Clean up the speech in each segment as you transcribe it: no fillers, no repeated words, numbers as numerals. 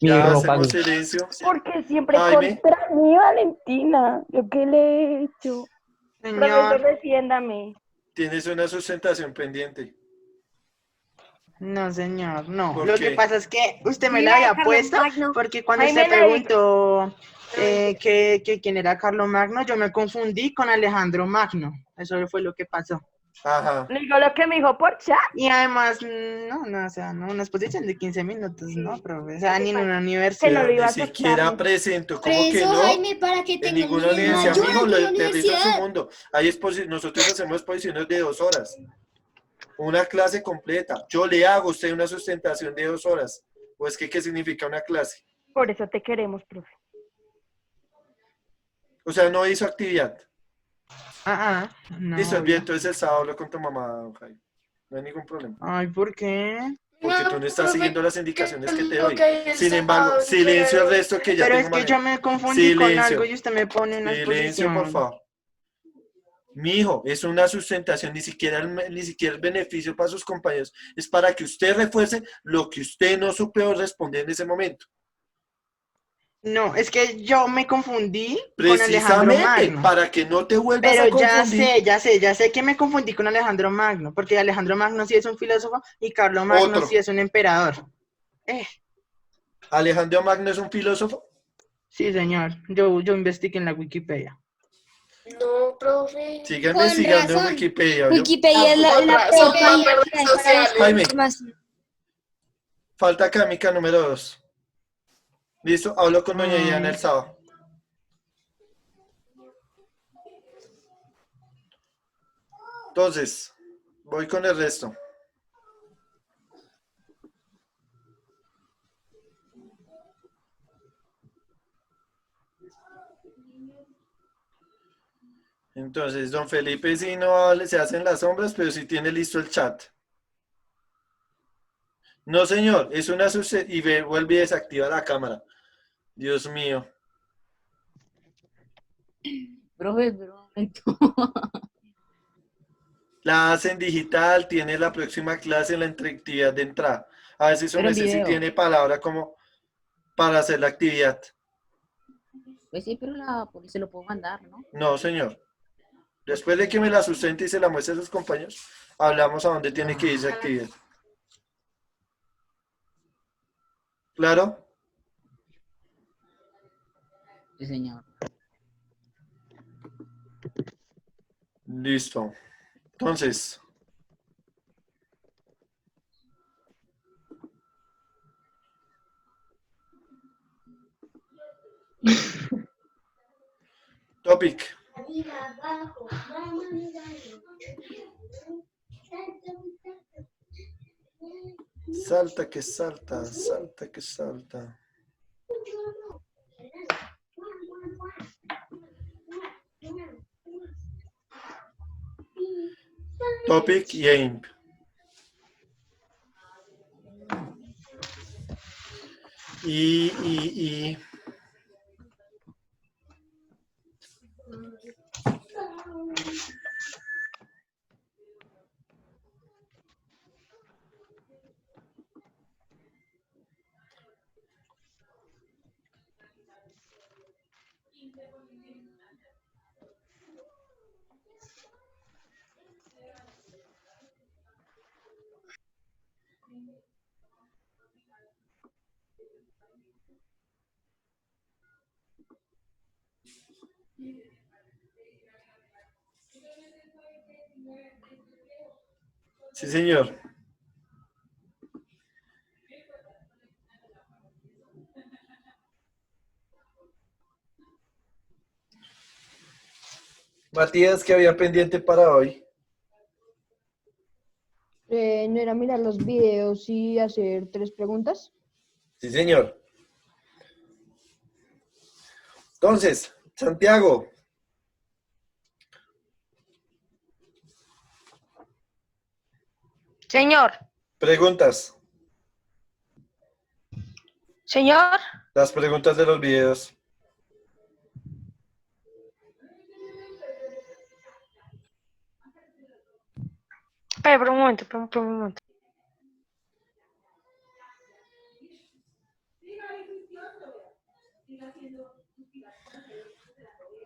Mi Ya ropa. hacemos silencio. Porque siempre Jaime, contra mí, Valentina. ¿Yo qué le he hecho? Profesor, Señor, defiéndame. tienes una sustentación pendiente. no, señor, no. ¿Por Lo que qué? pasa es que usted me la Viva había Carlos puesto Magno. porque cuando Jaime usted la dijo. preguntó que quién era Carlos Magno, yo me confundí con Alejandro Magno. Eso fue lo que pasó. Ajá. Le digo lo que me dijo por chat. Y además, o sea, no, una exposición de 15 minutos, ¿no? Profe? O sea, ni en una Que no universidad. lo iba Ni a aceptar. siquiera ¿No? presento. Por ¿Cómo que eso, no? Jaime, para que En tenga un ninguna nivel universidad, mayor mijo, que la le aterriza en su universidad. mundo. Nosotros hacemos exposiciones de 2 horas. Una clase completa. Yo le hago a usted una sustentación de 2 horas. ¿O es que qué significa una clase? Por eso te queremos, profe. O sea, no hizo actividad. No, Listo, bien, obvio. entonces el sábado hablo con tu mamá, Jaime. No hay ningún problema. Ay, ¿por qué? Porque tú no estás siguiendo las indicaciones que te doy. Ok, Sin embargo, silencio el resto que ya Pero tengo es que yo manera. me confundí con algo y Silencio. usted me pone una Silencio, por exposición. favor. Mi hijo, es una sustentación, ni siquiera el beneficio para sus compañeros. Es para que usted refuerce lo que usted no supo responder en ese momento. No, es que yo me confundí con Alejandro Precisamente, Magno. para que no te vuelvas Pero a confundir. ya sé que me confundí con Alejandro Magno, porque Alejandro Magno sí es un filósofo y Carlos Magno sí Otro. es un emperador. Alejandro Magno es un filósofo. Sí, señor, yo investigué en la Wikipedia. No, profe. Siga Con investigando en razón. Wikipedia. Wikipedia es la peor página que hay para buscar Jaime. información. Falta académica número 2. Listo, hablo con doña Diana el sábado. Entonces, voy con el resto. Entonces, don Felipe sí no se hacen las sombras, pero sí tiene listo el chat. No, señor, es una y vuelve y desactiva la cámara. Dios mío. Profe, pero un momento. La hacen digital, tiene la próxima clase en la actividad de entrada. A ver si su Pero en merced sí video. tiene palabra como para hacer la actividad. Pues sí, pero se lo puedo mandar, ¿no? No, señor. Después de que me la sustente y se la muestre a sus compañeros, hablamos a dónde tiene que irse actividad. ¿Claro? Sí, señor. Listo. Entonces, topic. Salta que salta, salta que salta. Topic y aim. Y sí, señor. Matías, ¿qué había pendiente para hoy? ¿No era mirar los videos y hacer 3 preguntas? Sí, señor. Entonces, Santiago. Señor. Preguntas. Señor. Las preguntas de los videos. Espera, por un momento, por un momento.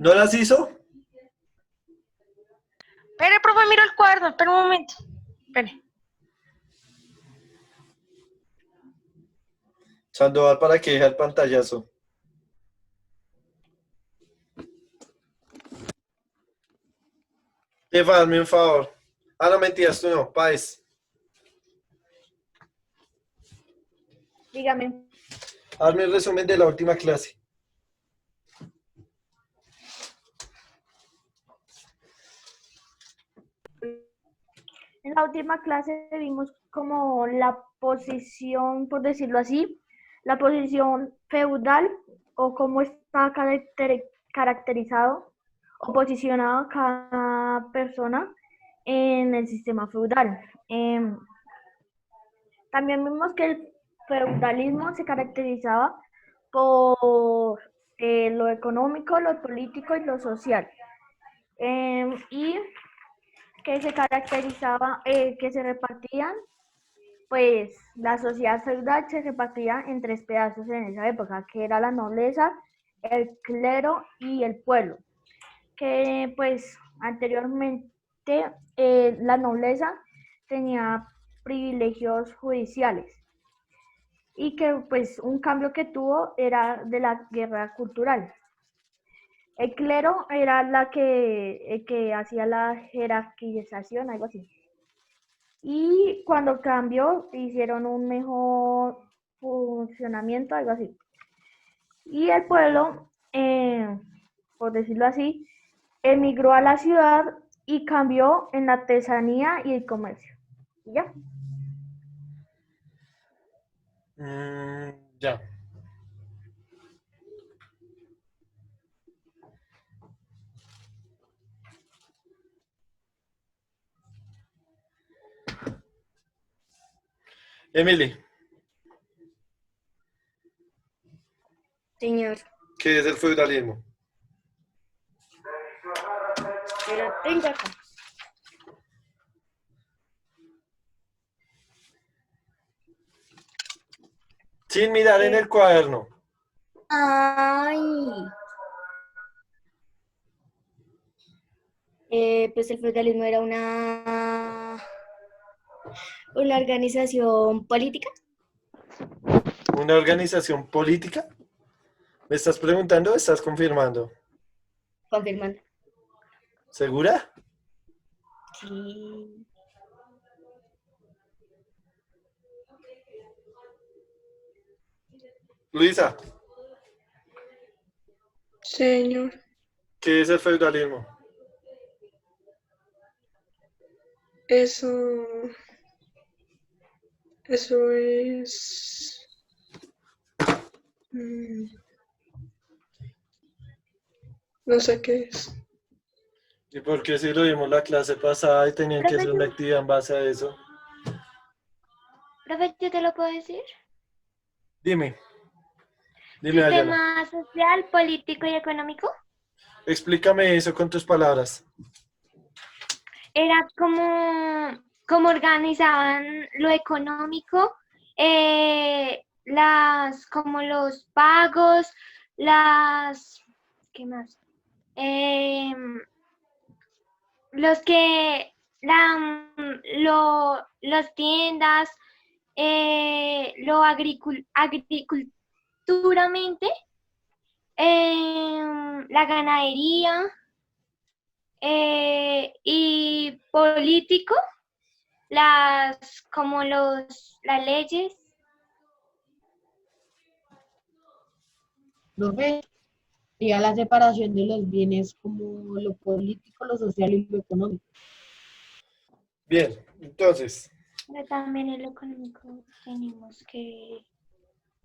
¿No las hizo? Espere, profe, miro el cuaderno, espera un momento. Espere. Sandoval, ¿para qué deja el pantallazo? Eva, hazme un favor. Ah, no, mentiras, tú no, Páez. Dígame. Hazme el resumen de la última clase. En la última clase vimos como la posición, por decirlo así, la posición feudal o cómo está caracterizado o posicionado cada persona en el sistema feudal. También vimos que el feudalismo se caracterizaba por lo económico, lo político y lo social. Y que se caracterizaba, que se repartían, pues la sociedad feudal se repartía en tres pedazos en esa época, que era la nobleza, el clero y el pueblo. Que pues anteriormente la nobleza tenía privilegios judiciales y que pues un cambio que tuvo era de la guerra cultural. El clero era el que hacía la jerarquización, algo así. Y cuando cambió, hicieron un mejor funcionamiento, algo así. Y el pueblo, por decirlo así, emigró a la ciudad y cambió en la artesanía y el comercio. ¿Y ya? Ya. Emily, Señor. ¿qué es el feudalismo? Pero tenga acá. Sin mirar en el cuaderno. Ay. Pues el feudalismo era una organización política. ¿Una organización política? ¿Me estás preguntando o estás confirmando? Confirmando. ¿Segura? Sí. Luisa, Señor, ¿qué es el feudalismo? eso es... no sé qué es. ¿Y por qué si lo vimos la clase pasada y tenían que hacer una actividad en base a eso? Profe, ¿yo te lo puedo decir? Dime. Dime, Ayala. Sistema social, político y económico. Explícame eso con tus palabras. Era como organizaban lo económico, como los pagos, ¿qué más? Los que, las tiendas, lo agriculturamente, la ganadería, y político, las leyes. Profe, sería la separación de los bienes como lo político, lo social y lo económico. Bien, entonces, Pero también en lo económico tenemos que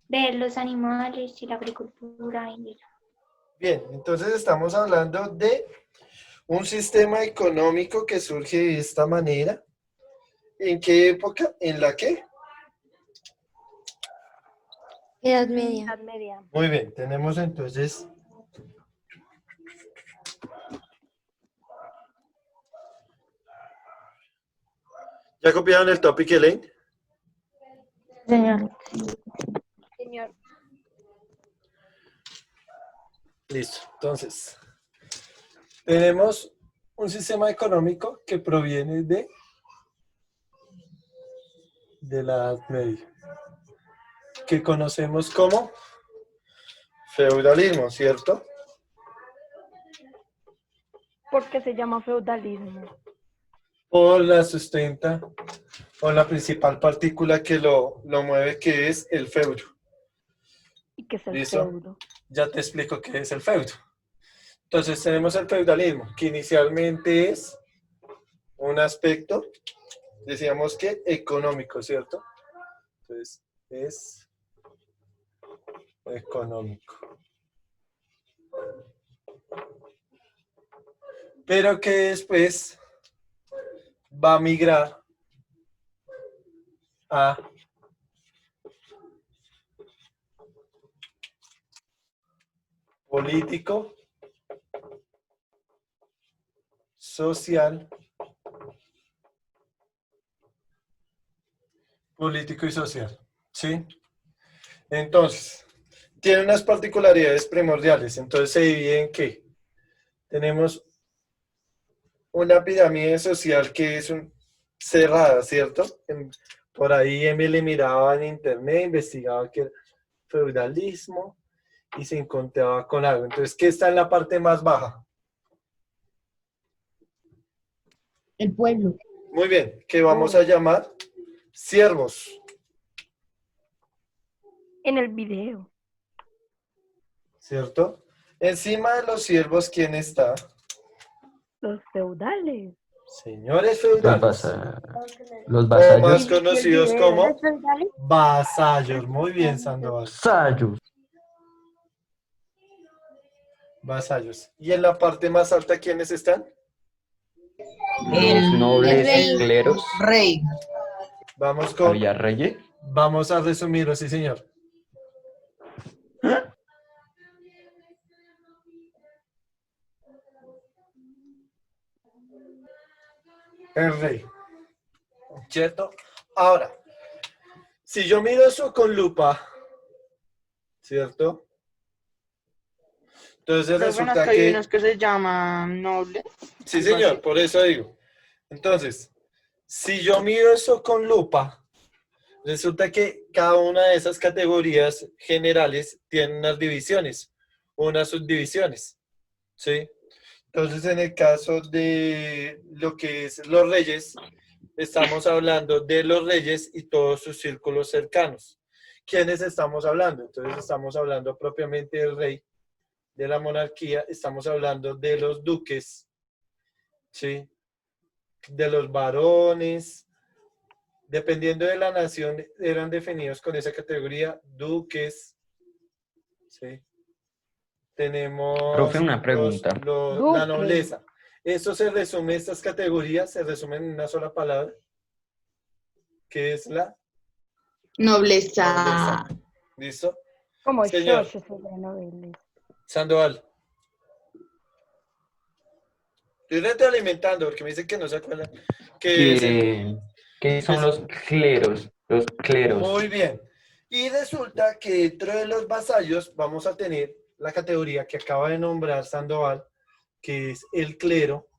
ver los animales y la agricultura y bien, entonces estamos hablando de un sistema económico que surge de esta manera. ¿En qué época? ¿En la qué? Edad Media. Edad Media. Muy bien, tenemos entonces... ¿Ya copiaron el topic, Elaine? Señor. Señor. Listo, entonces, Tenemos un sistema económico que proviene de la Edad Media, que conocemos como feudalismo, ¿cierto? ¿Por qué se llama feudalismo? O la sustenta, o la principal partícula que lo mueve, que es el feudo. ¿Y qué es el ¿Listo? feudo? Ya te explico qué es el feudo. Entonces tenemos el feudalismo, que inicialmente es un aspecto, decíamos que económico, ¿cierto? Entonces es económico. Pero que después va a migrar a político, social, político y social, ¿sí? Entonces, tiene unas particularidades primordiales. Entonces se divide en que tenemos una pirámide social que es cerrada, ¿cierto? Por ahí Emily miraba en internet, investigaba que era feudalismo y se encontraba con algo. Entonces, ¿qué está en la parte más baja? El pueblo. Muy bien, que vamos a llamar siervos. En el video. ¿Cierto? Encima de los siervos, ¿quién está? Los feudales. Señores Los, feudales. los O vasallos. más conocidos como ¿Los feudales? vasallos. Muy bien, Sandoval. Vasallos. Vasallos. ¿Y en la parte más alta quiénes están? Los nobles y cleros. Rey. Vamos con... Había reyes. Vamos a resumirlo, sí, señor. El rey. ¿Cierto? Ahora, si yo miro eso con lupa, ¿cierto? Entonces Pero bueno, es resulta que hay que... unos que se llaman nobles. Sí, señor, por eso digo. Entonces, si yo miro eso con lupa, resulta que cada una de esas categorías generales tiene unas divisiones, unas subdivisiones, ¿sí? Entonces, en el caso de lo que es los reyes, estamos hablando de los reyes y todos sus círculos cercanos. ¿Quiénes estamos hablando? Entonces, estamos hablando propiamente del rey, de la monarquía, estamos hablando de los duques, ¿sí? De los varones, dependiendo de la nación, eran definidos con esa categoría, duques, ¿sí? Tenemos Profe, una pregunta. la Duques. nobleza. Eso se resume, estas categorías se resumen en una sola palabra, que es la Nobleza. nobleza. ¿Listo? Como Señor. yo soy de noveles. Sandoval. Estoy retroalimentando porque me dicen que no se acuerdan. ¿Qué son los cleros? Los cleros. Muy bien. Y resulta que dentro de los vasallos vamos a tener la categoría que acaba de nombrar Sandoval, que es el clero.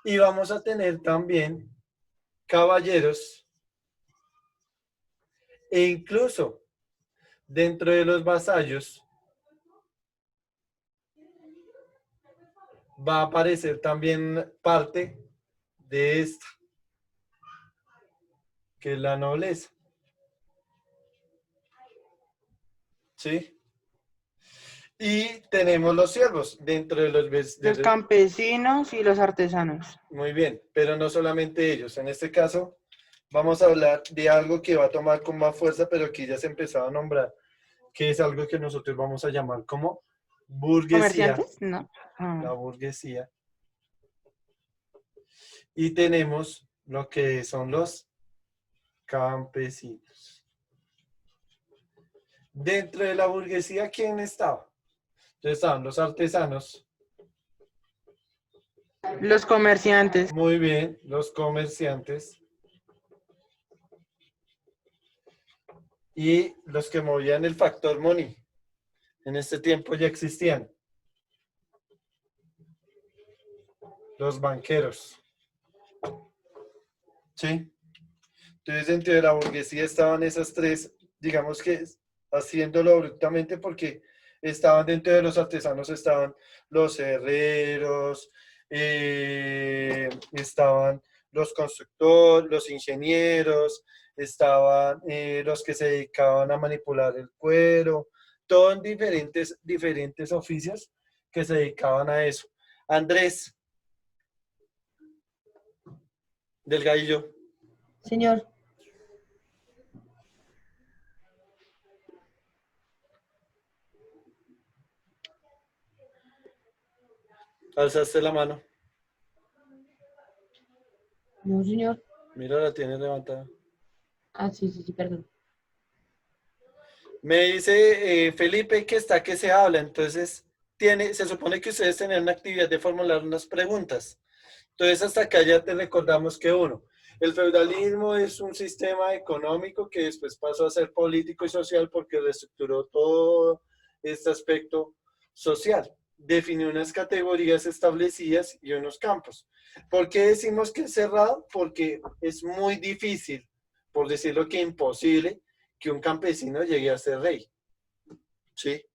Y vamos a tener también caballeros. E incluso dentro de los vasallos va a aparecer también parte de esta, que es la nobleza. ¿Sí? Y tenemos los siervos dentro de Los campesinos y los artesanos. Muy bien, pero no solamente ellos. En este caso, vamos a hablar de algo que va a tomar con más fuerza, pero que ya se empezaba a nombrar, que es algo que nosotros vamos a llamar como burguesía. ¿Comerciantes? No. La burguesía. Y tenemos lo que son los campesinos. Dentro de la burguesía, ¿quién estaba? Entonces estaban los artesanos. Los comerciantes. Muy bien, los comerciantes. Y los que movían el factor money. En este tiempo ya existían. Los banqueros. ¿Sí? Entonces, dentro de la burguesía estaban esas tres, digamos que haciéndolo abruptamente porque estaban dentro de los artesanos, estaban los herreros, estaban los constructores, los ingenieros, estaban los que se dedicaban a manipular el cuero, todos en diferentes oficios que se dedicaban a eso. Andrés Delgadillo. Señor, Alzaste la mano. no, señor. Mira, la tienes levantada. Ah, sí, sí, sí, perdón. Me dice Felipe que está que se habla, entonces se supone que ustedes tenían una actividad de formular unas preguntas. Entonces hasta acá ya te recordamos que el feudalismo es un sistema económico que después pasó a ser político y social porque reestructuró todo este aspecto social. Definió unas categorías establecidas y unos campos. ¿Por qué decimos que es cerrado? Porque es muy difícil, por decirlo que imposible, que un campesino llegue a ser rey. ¿Sí?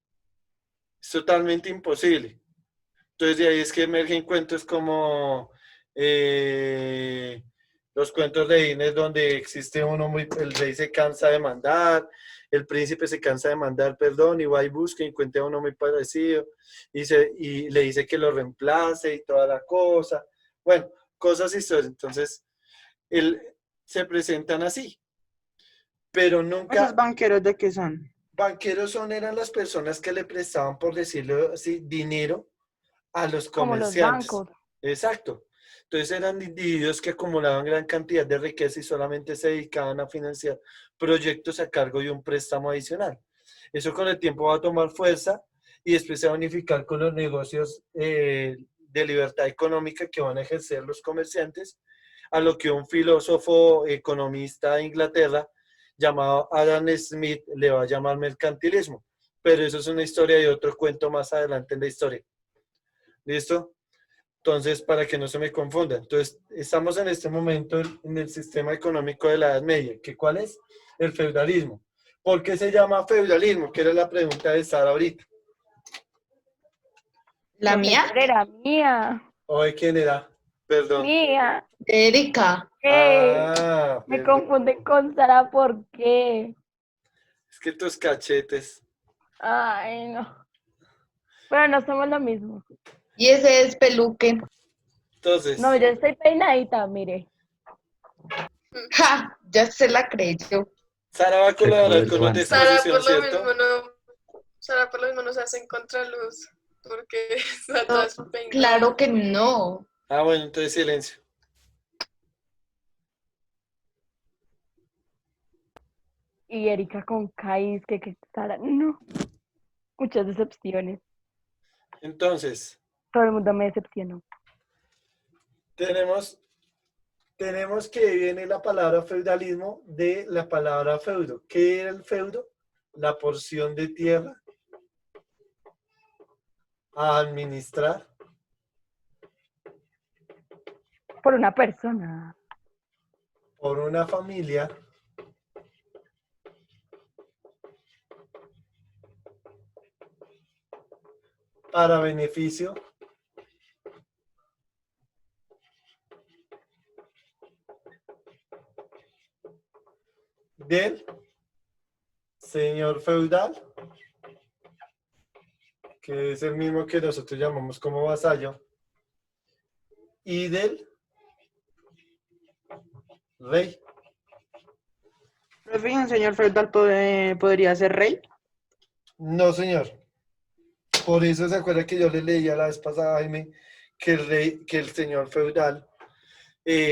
Es totalmente imposible. Entonces de ahí es que emergen cuentos como los cuentos de Disney donde existe el rey se cansa de mandar, el príncipe se cansa de mandar, perdón, y va y busca y encuentra a uno muy parecido y le dice que lo reemplace y toda la cosa. Bueno, cosas históricas. Entonces, se presentan así. Pero nunca... ¿Esos banqueros de qué son? Banqueros eran las personas que le prestaban, por decirlo así, dinero a los Como los comerciantes. bancos. Exacto. Entonces eran individuos que acumulaban gran cantidad de riqueza y solamente se dedicaban a financiar proyectos a cargo de un préstamo adicional. Eso con el tiempo va a tomar fuerza y después se va a unificar con los negocios de libertad económica que van a ejercer los comerciantes, a lo que un filósofo economista de Inglaterra llamado Adam Smith le va a llamar mercantilismo. Pero eso es una historia y otro cuento más adelante en la historia. ¿Listo? Entonces, para que no se me confunda. Entonces, estamos en este momento en el sistema económico de la Edad Media. ¿Cuál es? El feudalismo. ¿Por qué se llama feudalismo? Que era la pregunta de Sara ahorita. ¿La mía? Era mía. ¿O de quién era? Perdón. Mía. Erika. Me perdón. confunden con Sara, ¿por qué? Es que tus cachetes. Ay, no. Pero no somos lo mismo. Y ese es peluque. Entonces, No, yo estoy peinadita, mire. ¡Ja! Ya se la creyó. Sara va a colaborar con una Sara exposición, por lo ¿cierto? mismo no se hace en contraluz porque está toda su peinada. Claro que no. Ah, bueno, entonces silencio. Y Erika con Kais, que Sara. No. Muchas decepciones. Entonces, Todo el mundo me decepcionó. tenemos que viene la palabra feudalismo de la palabra feudo. ¿Qué era el feudo? La porción de tierra a administrar Por una persona. por una familia para beneficio del señor feudal, que es el mismo que nosotros llamamos como vasallo, y del rey. ¿Profe, un señor feudal podría ser rey? No, señor. Por eso se acuerda que yo le leía la vez pasada a Jaime que el señor feudal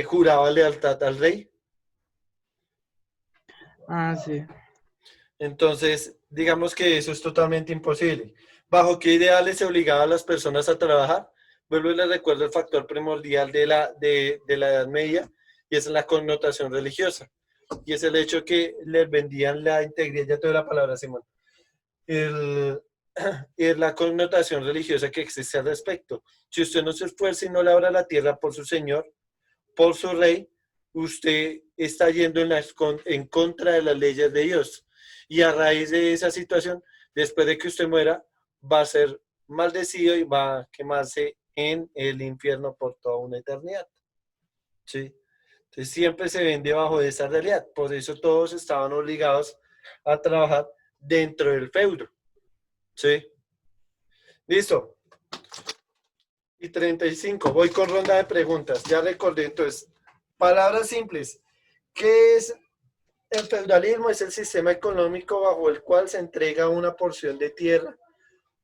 juraba lealtad al rey. Ah, sí. Entonces, digamos que eso es totalmente imposible. ¿Bajo qué ideales se obligaba a las personas a trabajar? Vuelvo y les recuerdo el factor primordial de la Edad Media, y es la connotación religiosa. Y es el hecho que les vendían la integridad, ya te doy la palabra, Simón, es la connotación religiosa que existe al respecto. Si usted no se esfuerza y no labra la tierra por su Señor, por su Rey, usted está yendo en contra de las leyes de Dios. Y a raíz de esa situación, después de que usted muera, va a ser maldecido y va a quemarse en el infierno por toda una eternidad. ¿Sí? Entonces siempre se ven debajo de esa realidad. Por eso todos estaban obligados a trabajar dentro del feudo. ¿Sí? Listo. Y 35. Voy con ronda de preguntas. Ya recordé entonces. Palabras simples. ¿Qué es el feudalismo? Es el sistema económico bajo el cual se entrega una porción de tierra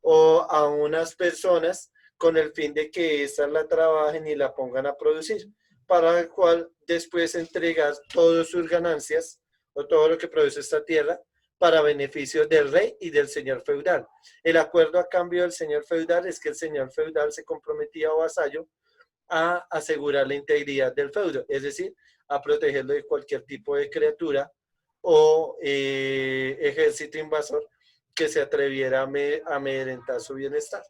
o a unas personas con el fin de que éstas la trabajen y la pongan a producir, para el cual después entregar todas sus ganancias o todo lo que produce esta tierra para beneficio del rey y del señor feudal. El acuerdo a cambio del señor feudal es que el señor feudal se comprometía o vasallo a asegurar la integridad del feudo, es decir, a protegerlo de cualquier tipo de criatura o ejército invasor que se atreviera a amedrentar su bienestar.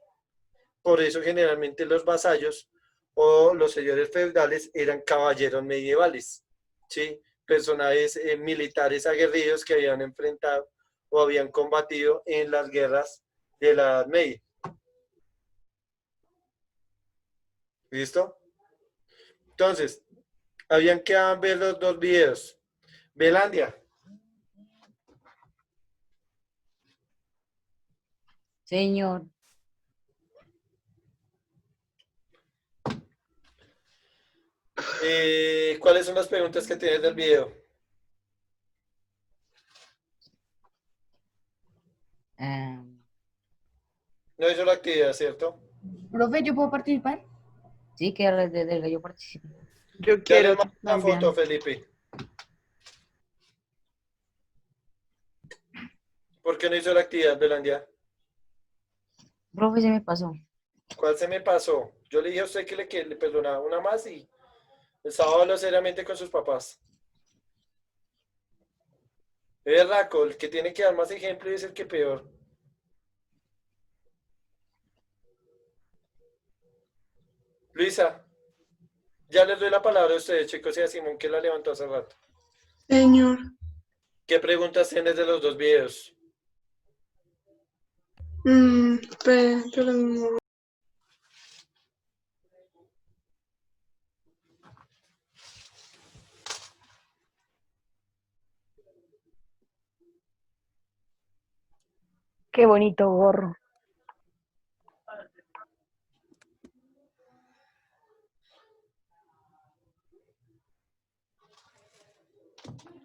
Por eso generalmente los vasallos o los señores feudales eran caballeros medievales, ¿sí? Personajes militares aguerridos que habían enfrentado o habían combatido en las guerras de la Edad Media. ¿Listo? Entonces, habían que ver los dos videos. Belandia. Señor. ¿Cuáles son las preguntas que tienes del video? No hizo la actividad, ¿cierto? Profe, ¿yo puedo participar? Sí, que desde que yo participo. Yo Ya quiero le mando una también. foto, Felipe. ¿Por qué no hizo la actividad, Belandia? Profe, se me pasó. ¿Cuál se me pasó? Yo le dije a usted que le perdonaba una más y el sábado habló seriamente con sus papás. Es Raco, el que tiene que dar más ejemplo y es el que peor. Luisa, ya les doy la palabra a ustedes, chicos, y a Simón, que la levantó hace rato. Señor. ¿Qué preguntas tienes de los dos videos? Pero no. Qué bonito gorro.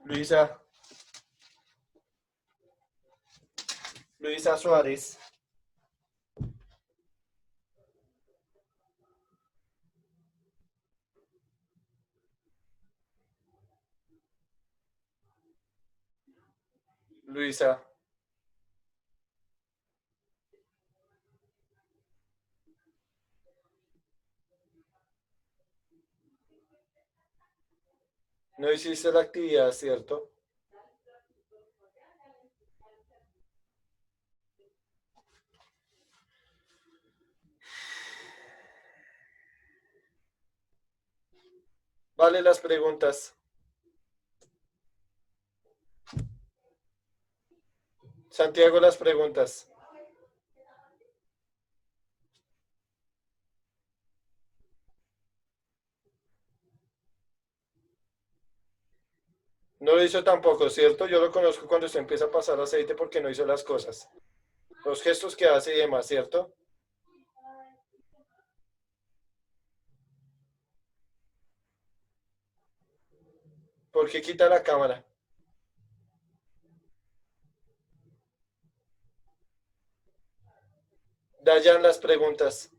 Luisa. Luisa Suárez. Luisa. No hiciste la actividad, ¿cierto? Vale, las preguntas. Santiago, las preguntas. No lo hizo tampoco, ¿cierto? Yo lo conozco cuando usted empieza a pasar aceite porque no hizo las cosas. Los gestos que hace y demás, ¿cierto? ¿Por qué quita la cámara? Dayan, las preguntas.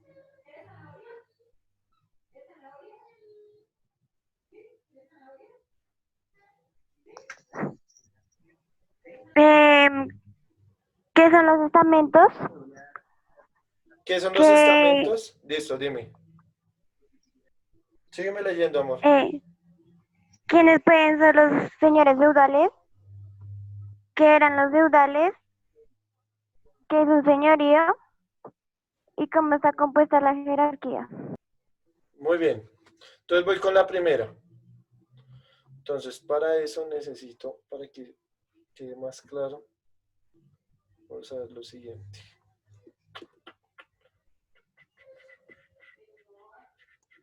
¿Qué son los estamentos? ¿Qué son los estamentos? Listo, dime. Sígueme leyendo, amor. ¿Quiénes pueden ser los señores feudales? ¿Qué eran los feudales? ¿Qué es un señorío? ¿Y cómo está compuesta la jerarquía? Muy bien. Entonces voy con la primera. Entonces, para eso necesito, para que quede más claro, vamos a ver lo siguiente.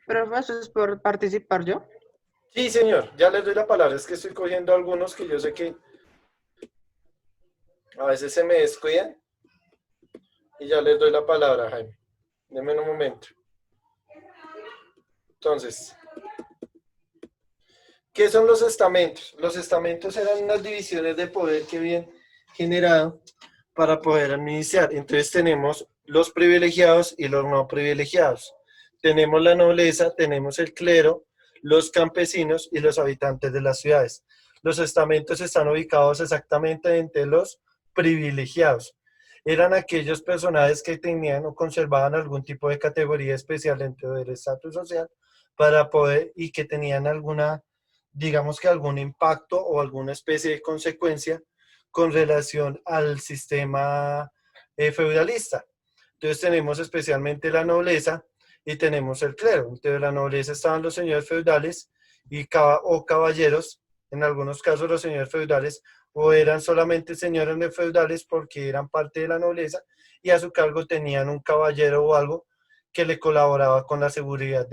Profe, ¿eso es por participar yo? Sí, señor, ya les doy la palabra. Es que estoy cogiendo algunos que yo sé que a veces se me descuidan. Y ya les doy la palabra, Jaime. Denme un momento. Entonces, ¿qué son los estamentos? Los estamentos eran unas divisiones de poder que habían generado para poder administrar. Entonces tenemos los privilegiados y los no privilegiados. Tenemos la nobleza, tenemos el clero, los campesinos y los habitantes de las ciudades. Los estamentos están ubicados exactamente entre los privilegiados. Eran aquellos personajes que tenían o conservaban algún tipo de categoría especial dentro del estatus social para poder y que tenían alguna, digamos que algún impacto o alguna especie de consecuencia con relación al sistema feudalista. Entonces tenemos especialmente la nobleza y tenemos el clero. Entonces la nobleza estaban los señores feudales o caballeros, en algunos casos los señores feudales o eran solamente señores feudales porque eran parte de la nobleza y a su cargo tenían un caballero o algo que le colaboraba con la seguridad